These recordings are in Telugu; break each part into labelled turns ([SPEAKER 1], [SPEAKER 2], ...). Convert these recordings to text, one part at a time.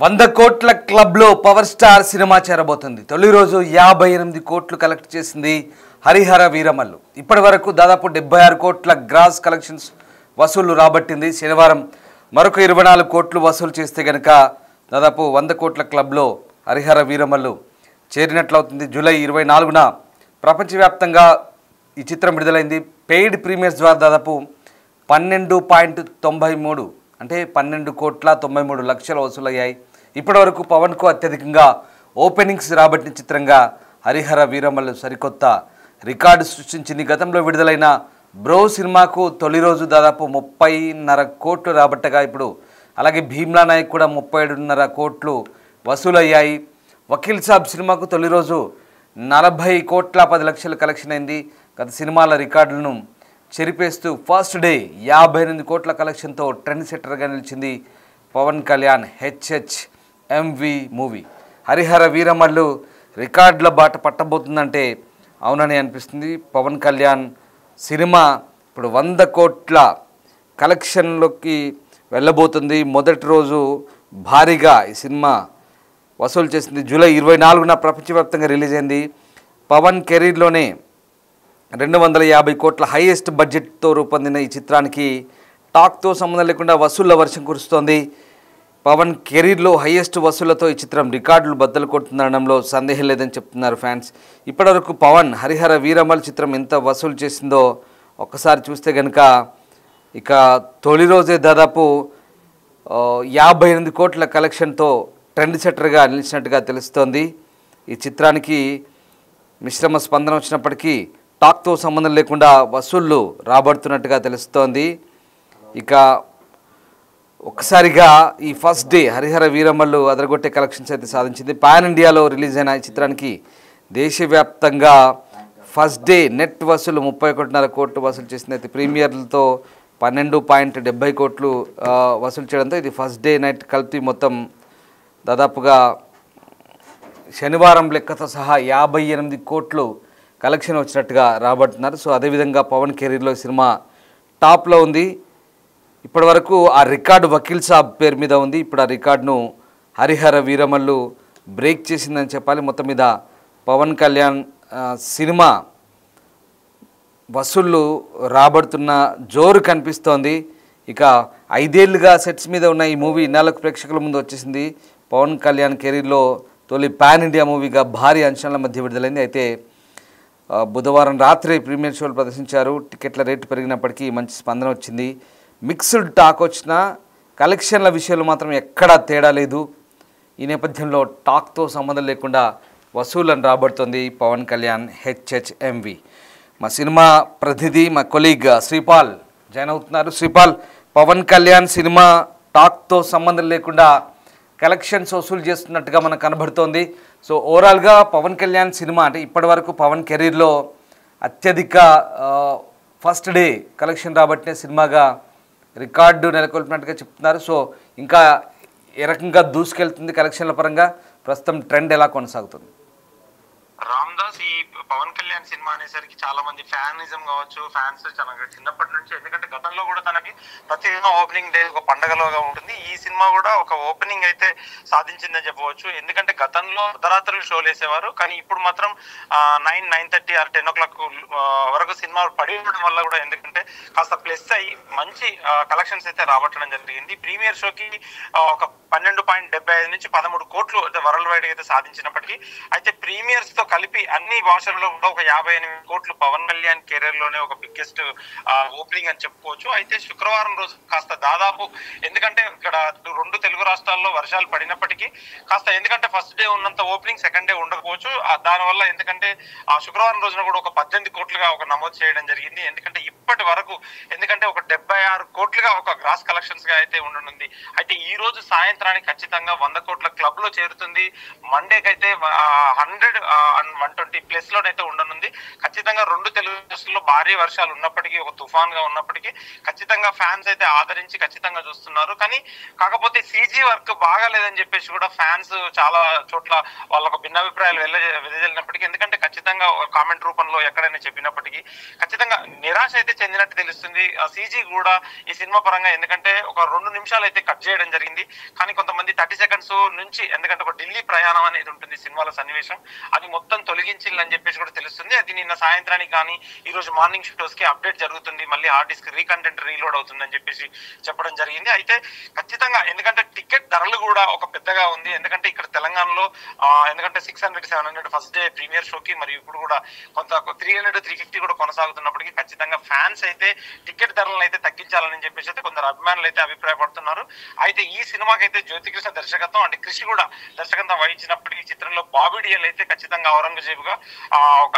[SPEAKER 1] 100 కోట్ల క్లబ్లో పవర్ స్టార్ సినిమా చేరబోతుంది. తొలి రోజు 58 కోట్లు కలెక్ట్ చేసింది హరిహర వీరమల్లు. ఇప్పటి వరకు దాదాపు 76 కోట్ల గ్రాస్ కలెక్షన్స్ వసూళ్లు రాబట్టింది. శనివారం మరొక 24 కోట్లు వసూలు చేస్తే గనక దాదాపు 100 కోట్ల క్లబ్లో హరిహర వీరమల్లు చేరినట్లవుతుంది. జూలై 24న ప్రపంచవ్యాప్తంగా ఈ చిత్రం విడుదలైంది. పెయిడ్ ప్రీమియర్స్ ద్వారా దాదాపు 12.93 అంటే 12,93,00,000 వసూలయ్యాయి. ఇప్పటివరకు పవన్కు అత్యధికంగా ఓపెనింగ్స్ రాబట్టిన చిత్రంగా హరిహర వీరమల్లు సరికొత్త రికార్డు సృష్టించింది. గతంలో విడుదలైన బ్రో సినిమాకు తొలి రోజు దాదాపు 30.5 కోట్లు రాబట్టగా ఇప్పుడు అలాగే భీమ్లా నాయక్ కూడా 37.5 కోట్లు వసూలయ్యాయి. వకీల్ సాబ్ సినిమాకు తొలి రోజు 40.10 కలెక్షన్ అయింది. గత సినిమాల రికార్డులను చెరిపేస్తూ ఫస్ట్ డే 58 కోట్ల కలెక్షన్తో ట్రెండ్ సెట్టర్గా నిలిచింది పవన్ కళ్యాణ్ HHMV మూవీ. హరిహర వీరమల్లు రికార్డుల బాట పట్టబోతుందంటే అవునని అనిపిస్తుంది. పవన్ కళ్యాణ్ సినిమా ఇప్పుడు 100 కోట్ల కలెక్షన్లోకి వెళ్ళబోతుంది. మొదటి రోజు భారీగా ఈ సినిమా వసూలు చేసింది. జూలై 24న ప్రపంచవ్యాప్తంగా రిలీజ్ అయింది. పవన్ కెరీర్లోనే 250 కోట్ల హైయెస్ట్ బడ్జెట్తో రూపొందిన ఈ చిత్రానికి టాక్తో సంబంధం లేకుండా వసూళ్ల వర్షం కురుస్తోంది. పవన్ కెరీర్లో హైయెస్ట్ వసూళ్లతో ఈ చిత్రం రికార్డులు బద్దలు కొడుతుందనడంలో సందేహం లేదని చెప్తున్నారు ఫ్యాన్స్. ఇప్పటివరకు పవన్ హరిహర వీరమల్ చిత్రం ఎంత వసూలు చేసిందో ఒక్కసారి చూస్తే కనుక ఇక తొలి రోజే దాదాపు 58 కోట్ల కలెక్షన్తో ట్రెండ్ సెట్టర్గా నిలిచినట్టుగా తెలుస్తోంది. ఈ చిత్రానికి మిశ్రమ స్పందన వచ్చినప్పటికీ టాక్తో సంబంధం లేకుండా వసూళ్లు రాబడుతున్నట్టుగా తెలుస్తోంది. ఇక ఒక్కసారిగా ఈ ఫస్ట్ డే హరిహర వీరమల్లు అదరగొట్టే కలెక్షన్స్ అయితే సాధించింది. పాన్ ఇండియాలో రిలీజ్ అయిన ఈ చిత్రానికి దేశవ్యాప్తంగా ఫస్ట్ డే నెట్ వసూలు 31.5 కోట్లు వసూలు చేసింది. అయితే ప్రీమియర్లతో 12.70 కోట్లు వసూలు చేయడంతో ఇది ఫస్ట్ డే నైట్ కలిపి మొత్తం దాదాపుగా శనివారం లెక్కతో సహా 58 కోట్లు కలెక్షన్ వచ్చినట్టుగా రాబడుతున్నారు. సో అదేవిధంగా పవన్ కెరీర్లో సినిమా టాప్లో ఉంది. ఇప్పటి వరకు ఆ రికార్డు వకీల్ సాబ్ పేరు మీద ఉంది. ఇప్పుడు ఆ రికార్డును హరిహర వీరమల్లు బ్రేక్ చేసిందని చెప్పాలి. మొత్తం మీద పవన్ కళ్యాణ్ సినిమా వసూళ్ళు రాబడుతున్న జోరు కనిపిస్తోంది. ఇక 5 ఏళ్లుగా సెట్స్ మీద ఉన్న ఈ మూవీ ఇన్నాళ్ళకు ప్రేక్షకుల ముందు వచ్చేసింది. పవన్ కళ్యాణ్ కెరీర్లో తొలి పాన్ ఇండియా మూవీగా భారీ అంచనాల మధ్య విడుదలైంది. అయితే బుధవారం రాత్రి ప్రీమియర్ షోలు ప్రదర్శించారు. టికెట్ల రేటు పెరిగినప్పటికీ మంచి స్పందన వచ్చింది. మిక్స్డ్ టాక్ వచ్చినా కలెక్షన్ల విషయంలో మాత్రం ఎక్కడా తేడా లేదు. ఈ నేపథ్యంలో టాక్తో సంబంధం లేకుండా వసూళ్లను రాబడుతుంది పవన్ కళ్యాణ్ HHMV. మా సినిమా ప్రతినిధి మా కొలీగ్ శ్రీపాల్ జాయిన్ అవుతున్నారు. శ్రీపాల్, పవన్ కళ్యాణ్ సినిమా టాక్తో సంబంధం లేకుండా కలెక్షన్స్ వసూలు చేస్తున్నట్టుగా మనకు కనబడుతోంది. సో ఓవరాల్గా పవన్ కళ్యాణ్ సినిమా అంటే ఇప్పటి వరకు పవన్ కెరీర్లో అత్యధిక ఫస్ట్ డే కలెక్షన్ రాబట్టిన సినిమాగా రికార్డు నెలకొల్పినట్టుగా చెప్తున్నారు. సో ఇంకా ఏ రకంగా దూసుకెళ్తుంది కలెక్షన్ల పరంగా, ప్రస్తుతం ట్రెండ్ ఎలా కొనసాగుతుంది?
[SPEAKER 2] రామ్ దాస్, ఈ పవన్ కళ్యాణ్ సినిమా అనేసరికి చాలా మంది ఫ్యానిజం కావచ్చు, ఫ్యాన్స్ చాలా చిన్నప్పటి నుంచి, ఎందుకంటే గతంలో కూడా తనకి ప్రతి సినిమా ఓపెనింగ్ డే ఒక పండగలోగా ఉంటుంది. ఈ సినిమా కూడా ఒక ఓపెనింగ్ అయితే సాధించిందని చెప్పవచ్చు. ఎందుకంటే గతంలో అర్ధరాత్రులు షోలు వేసేవారు, కానీ ఇప్పుడు మాత్రం 9:30 ఆర్ 10 o'clock వరకు సినిమా పడి ఉండడం వల్ల కూడా ఎందుకంటే కాస్త ప్లస్ అయ్యి మంచి కలెక్షన్స్ అయితే రాబట్టడం జరిగింది. ప్రీమియర్ షోకి ఒక 12.75 నుంచి 13 కోట్లు వరల్డ్ వైడ్ అయితే సాధించినప్పటికీ, అయితే ప్రీమియర్స్ తో కలిపి అన్ని భాషల్లో కూడా ఒక 58 కోట్లు పవన్ కళ్యాణ్ కెరీర్ లోనే ఒక బిగ్గెస్ట్ ఓపెనింగ్ అని చెప్పుకోవచ్చు. అయితే శుక్రవారం రోజు కాస్త దాదాపు, ఎందుకంటే ఇక్కడ 2 తెలుగు రాష్ట్రాల్లో వర్షాలు పడినప్పటికీ కాస్త, ఎందుకంటే ఫస్ట్ డే ఉన్నంత ఓపెనింగ్ సెకండ్ డే ఉండకపోవచ్చు. దానివల్ల ఎందుకంటే ఆ శుక్రవారం రోజున కూడా ఒక 18 కోట్లుగా ఒక నమోదు చేయడం జరిగింది. ఎందుకంటే ఇప్పటి వరకు ఎందుకంటే ఒక 76 కోట్లుగా ఒక గ్రాస్ కలెక్షన్స్ గా అయితే ఉండనుంది. అయితే ఈ రోజు సాయంత్రానికి ఖచ్చితంగా 100 కోట్ల క్లబ్ లో చేరుతుంది. మండేకైతే 100 and 120 ప్లస్ లోనైతే ఉండనుంది. ఖచ్చితంగా 2 తెలుగు రాష్ట్రాల్లో భారీ వర్షాలు ఉన్నప్పటికీ, ఒక తుఫాన్ గా ఉన్నప్పటికీ ఖచ్చితంగా ఫ్యాన్స్ అయితే ఆదరించి ఖచ్చితంగా చూస్తున్నారు. కానీ కాకపోతే CG వర్క్ బాగాలేదని చెప్పేసి కూడా ఫ్యాన్స్ చాలా చోట్ల వాళ్ళకు భిన్నాభిప్రాయాలు వెదజల్లినప్పటికీ, ఎందుకంటే ఖచ్చితంగా కామెంట్ రూపంలో ఎక్కడైనా చెప్పినప్పటికీ ఖచ్చితంగా నిరాశ అయితే చెందినట్టు తెలుస్తుంది. CG కూడా ఈ సినిమా పరంగా, ఎందుకంటే ఒక 2 నిమిషాలు అయితే కట్ చేయడం జరిగింది. కానీ కానీ కొంతమంది 30 seconds నుంచి, ఎందుకంటే ఒక ఢిల్లీ ప్రయాణం అనేది ఉంటుంది సినిమాలో సన్నివేశం, అది మొత్తం తొలగించిందని చెప్పేసి కూడా తెలుస్తుంది. అది నిన్న సాయంత్రానికి కానీ ఈ రోజు మార్నింగ్ షోస్ కి అప్డేట్ జరుగుతుంది, మళ్ళీ హార్డ్ డిస్క్ రీకంటెంట్ రీలోడ్ అవుతుందని చెప్పేసి చెప్పడం జరిగింది. అయితే ఖచ్చితంగా ఎందుకంటే టికెట్ ధరలు కూడా ఒక పెద్దగా ఉంది, ఎందుకంటే ఇక్కడ తెలంగాణలో ఎందుకంటే 600-700 ఫస్ట్ డే ప్రీమియర్ షోకి, మరియు ఇప్పుడు కూడా కొంత 300-350 కూడా కొనసాగుతున్నప్పటికీ ఖచ్చితంగా ఫ్యాన్స్ అయితే టికెట్ ధరలను అయితే తగ్గించాలని చెప్పేసి అయితే కొందరు అభిమానులు అయితే అభిప్రాయపడుతున్నారు. అయితే ఈ సినిమాకి అయితే జ్యోతికృష్ణ దర్శకత్వం అంటే కృషి కూడా దర్శకత్వం వహించినప్పటికీ ఈ చిత్రంలో బాబీ డియల్ అయితే ఖచ్చితంగా ఔరంగజేబ్ గా ఒక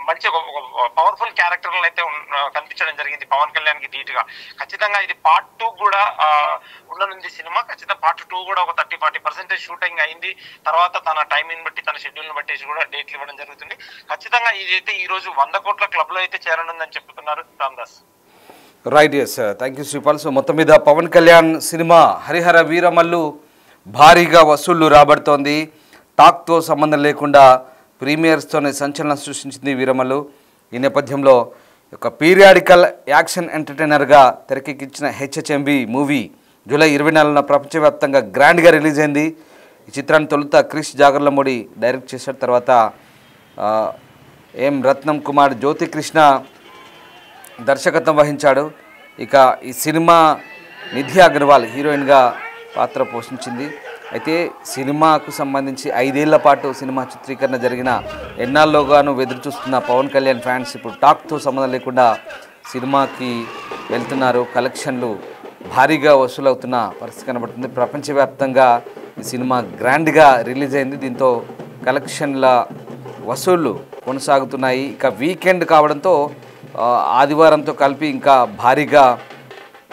[SPEAKER 2] మంచి పవర్ఫుల్ క్యారెక్టర్లను అయితే కనిపించడం జరిగింది పవన్ కళ్యాణ్ కి ధీటుగా. ఖచ్చితంగా ఇది పార్ట్ 2 కూడా ఉండనుంది సినిమా. ఖచ్చితంగా పార్ట్ 2 కూడా ఒక 30-40% షూటింగ్ అయింది. తర్వాత తన టైమింగ్ బట్టి తన షెడ్యూల్ ని బట్టి కూడా డేట్లు ఇవ్వడం జరుగుతుంది. ఖచ్చితంగా ఇదైతే ఈ రోజు 100 కోట్ల క్లబ్ లో అయితే చేరనుందని చెప్తున్నారు Ramdas.
[SPEAKER 1] Right, yes, thank you Sripal. So మొత్తం మీద పవన్ కళ్యాణ్ సినిమా హరిహర వీరమల్లు భారీగా వసూళ్లు రాబడుతోంది. టాక్తో సంబంధం లేకుండా ప్రీమియర్స్తోనే సంచలనం సృష్టించింది వీరమల్లు. ఈ నేపథ్యంలో ఒక పీరియాడికల్ యాక్షన్ ఎంటర్టైనర్గా తెరకెక్కించిన HHMV మూవీ జూలై 24న ప్రపంచవ్యాప్తంగా గ్రాండ్గా రిలీజ్ అయింది. ఈ చిత్రాన్ని తొలుత క్రిష్ జాగర్లమూడి డైరెక్ట్ చేశాడు. తర్వాత ఎం రత్నం కుమార్ జ్యోతికృష్ణ దర్శకత్వం వహించాడు. ఇక ఈ సినిమా నిధి అగర్వాల్ హీరోయిన్గా పాత్ర పోషించింది. అయితే సినిమాకు సంబంధించి 5 ఏళ్ల పాటు సినిమా చిత్రీకరణ జరిగిన ఎన్నాళ్ళోగాను ఎదురు చూస్తున్న పవన్ కళ్యాణ్ ఫ్యాన్స్ ఇప్పుడు టాక్తో సంబంధం లేకుండా సినిమాకి వెళ్తున్నారు. కలెక్షన్లు భారీగా వసూలవుతున్న పరిస్థితి కనబడుతుంది. ప్రపంచవ్యాప్తంగా ఈ సినిమా గ్రాండ్గా రిలీజ్ అయింది. దీంతో కలెక్షన్ల వసూళ్లు కొనసాగుతున్నాయి. ఇక వీకెండ్ కావడంతో ఆదివారంతో కలిపి ఇంకా భారీగా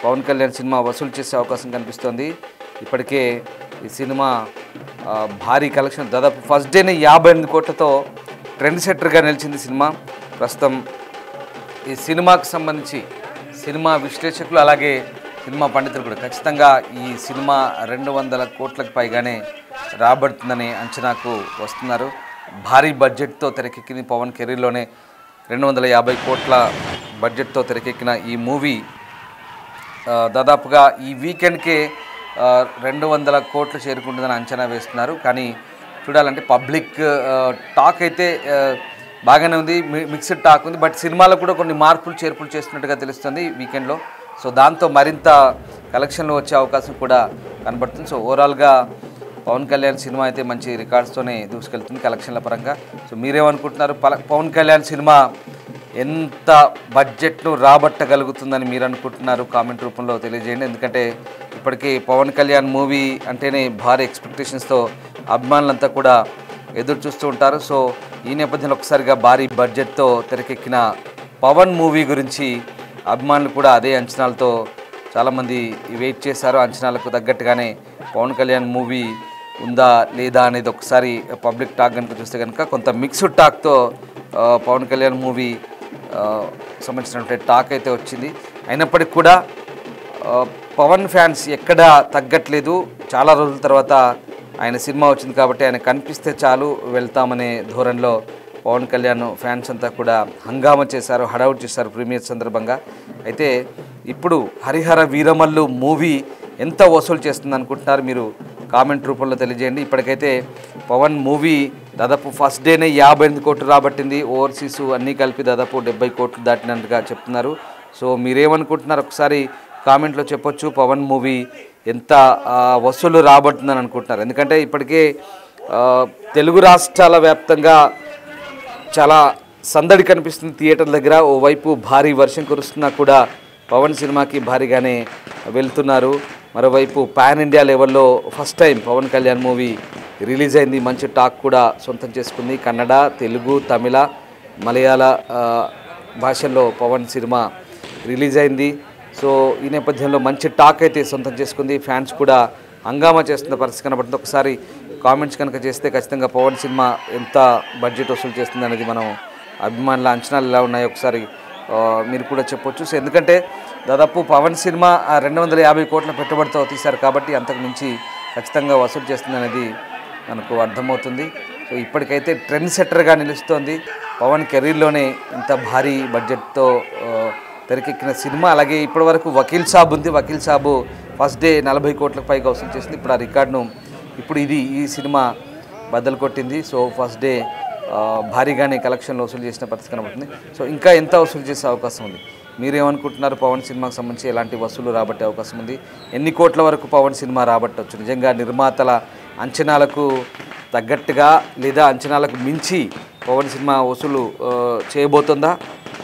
[SPEAKER 1] పవన్ కళ్యాణ్ సినిమా వసూలు చేసే అవకాశం కనిపిస్తోంది. ఇప్పటికే ఈ సినిమా భారీ కలెక్షన్ దాదాపు ఫస్ట్ డేనే 58 కోట్లతో ట్రెండ్ సెట్టర్గా నిలిచింది సినిమా. ప్రస్తుతం ఈ సినిమాకు సంబంధించి సినిమా విశ్లేషకులు అలాగే సినిమా పండితులు కూడా ఖచ్చితంగా ఈ సినిమా 200 కోట్లకు పైగానే రాబడుతుందని అంచనాకు వస్తున్నారు. భారీ బడ్జెట్తో తెరకెక్కింది. పవన్ కెరీర్లోనే 250 కోట్ల బడ్జెట్తో తెరకెక్కిన ఈ మూవీ దాదాపుగా ఈ వీకెండ్కే 200 కోట్లు చేరుకుంటుందని అంచనా వేస్తున్నారు. కానీ చూడాలంటే పబ్లిక్ టాక్ అయితే బాగానే ఉంది, మిక్స్డ్ టాక్ ఉంది. బట్ సినిమాలో కూడా కొన్ని మార్పులు చేర్పులు చేస్తున్నట్టుగా తెలుస్తుంది వీకెండ్లో. సో దాంతో మరింత కలెక్షన్లు వచ్చే అవకాశం కూడా కనబడుతుంది. సో ఓవరాల్గా పవన్ కళ్యాణ్ సినిమా అయితే మంచి రికార్డ్స్తోనే దూసుకెళ్తుంది కలెక్షన్ల పరంగా. సో మీరేమనుకుంటున్నారు? పవన్ కళ్యాణ్ సినిమా ఎంత బడ్జెట్ను రాబట్టగలుగుతుందని మీరు అనుకుంటున్నారు? కామెంట్ రూపంలో తెలియజేయండి. ఎందుకంటే ఇప్పటికీ పవన్ కళ్యాణ్ మూవీ అంటేనే భారీ ఎక్స్పెక్టేషన్స్తో అభిమానులంతా కూడా ఎదురు చూస్తూ ఉంటారు. సో ఈ నేపథ్యంలో ఒకసారిగా భారీ బడ్జెట్తో తెరకెక్కిన పవన్ మూవీ గురించి అభిమానులు కూడా అదే అంచనాలతో చాలామంది వెయిట్ చేశారు. అంచనాలకు తగ్గట్టుగానే పవన్ కళ్యాణ్ మూవీ ఉందా లేదా అనేది ఒకసారి పబ్లిక్ టాక్ కనుక చూస్తే కనుక కొంత మిక్స్డ్ టాక్తో పవన్ కళ్యాణ్ మూవీ సంబంధించినటువంటి టాక్ అయితే వచ్చింది. అయినప్పటికీ కూడా పవన్ ఫ్యాన్స్ ఎక్కడా తగ్గట్లేదు. చాలా రోజుల తర్వాత ఆయన సినిమా వచ్చింది కాబట్టి ఆయన కనిపిస్తే చాలు వెళ్తామనే ధోరణిలో పవన్ కళ్యాణ్ ఫ్యాన్స్ అంతా కూడా హంగామా చేశారు, హడావుట్ చేశారు ప్రీమియర్ సందర్భంగా. అయితే ఇప్పుడు హరిహర వీరమల్లు మూవీ ఎంత వసూలు చేస్తుంది అనుకుంటున్నారు? మీరు కామెంట్ రూపంలో తెలియజేయండి. ఇప్పటికైతే పవన్ మూవీ దాదాపు ఫస్ట్ డేనే 58 కోట్లు రాబట్టింది. ఓవర్సీస్ అన్నీ కలిపి దాదాపు 70 కోట్లు దాటినట్టుగా చెప్తున్నారు. సో మీరేమనుకుంటున్నారు ఒకసారి కామెంట్లో చెప్పొచ్చు. పవన్ మూవీ ఎంత వసూలు రాబడుతుందని అనుకుంటున్నారు? ఎందుకంటే ఇప్పటికే తెలుగు రాష్ట్రాల వ్యాప్తంగా చాలా సందడి కనిపిస్తుంది థియేటర్ల దగ్గర. ఓవైపు భారీ వర్షం కురుస్తున్నా కూడా పవన్ సినిమాకి భారీగానే వెళ్తున్నారు. మరోవైపు పాన్ ఇండియా లెవెల్లో first time Pawan Kalyan movie release అయింది. మంచి టాక్ కూడా సొంతం చేసుకుంది. కన్నడ, తెలుగు, తమిళ, మలయాళ భాషల్లో పవన్ సినిమా రిలీజ్ అయింది. సో ఈ నేపథ్యంలో మంచి టాక్ అయితే సొంతం చేసుకుంది. ఫ్యాన్స్ కూడా హంగామా చేస్తున్న పరిస్థితి కనబడుతుంది. ఒకసారి కామెంట్స్ కనుక చేస్తే ఖచ్చితంగా పవన్ సినిమా ఎంత బడ్జెట్ వసూలు చేస్తుంది అనేది మనం అభిమానుల అంచనాలు ఎలా ఉన్నాయో ఒకసారి మీరు కూడా చెప్పొచ్చు. సో ఎందుకంటే దాదాపు పవన్ సినిమా 250 కోట్ల పెట్టుబడితో తీశారు కాబట్టి అంతకు మించి ఖచ్చితంగా వసూలు చేస్తుంది అనేది మనకు అర్థమవుతుంది. సో ఇప్పటికైతే ట్రెండ్ సెట్టర్గా నిలుస్తోంది. పవన్ కెరీర్లోనే ఇంత భారీ బడ్జెట్తో తెరకెక్కిన సినిమా. అలాగే ఇప్పటివరకు వకీల్ సాబ్ ఉంది. వకీల్ సాబు ఫస్ట్ డే 40 కోట్లకు పైగా వసూలు చేసింది. ఇప్పుడు ఆ రికార్డును ఈ సినిమా బద్దలు కొట్టింది. సో ఫస్ట్ డే భారీగానే కలెక్షన్లు వసూలు చేసిన పరిస్థితి కనబడుతుంది. సో ఇంకా ఎంత వసూలు చేసే అవకాశం ఉంది? మీరేమనుకుంటున్నారు? పవన్ సినిమాకి సంబంధించి ఎలాంటి వసూలు రాబట్టే అవకాశం ఉంది? ఎన్ని కోట్ల వరకు పవన్ సినిమా రాబట్టవచ్చు? నిజంగా నిర్మాతల అంచనాలకు తగ్గట్టుగా లేదా అంచనాలకు మించి పవన్ సినిమా వసూలు చేయబోతుందా?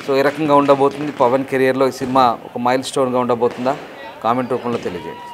[SPEAKER 1] సో ఏ రకంగా ఉండబోతుంది? పవన్ కెరియర్లో ఈ సినిమా ఒక మైల్ స్టోన్గా ఉండబోతుందా? కామెంట్ రూపంలో తెలియజేయండి.